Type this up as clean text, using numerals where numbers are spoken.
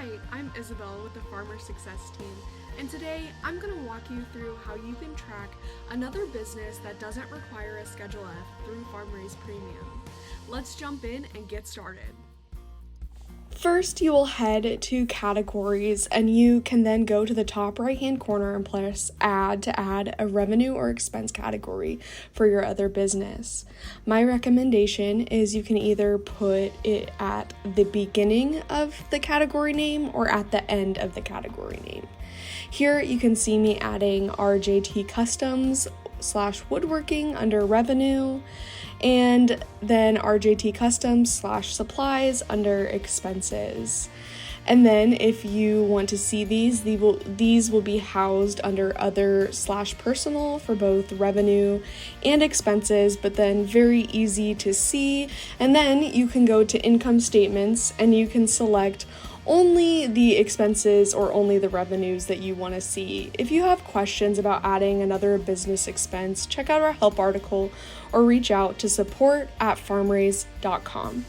Hi, I'm Isabel with the Farmer Success Team, and today I'm going to walk you through how you can track another business that doesn't require a Scheule F through FarmRaise Premium. Let's jump in and get started. First, you will head to categories, and you can then go to the top right hand corner and press add to add a revenue or expense category for your other business. My recommendation is you can either put it at the beginning of the category name or at the end of the category name. Here you can see me adding RJT Customs / woodworking under revenue, and then RJT Customs / supplies under expenses. And then if you want to see these will be housed under other / personal for both revenue and expenses, but then very easy to see. And then you can go to income statements and you can select only the expenses or only the revenues that you want to see. If you have questions about adding another business expense, check out our help article or reach out to support@farmraise.com.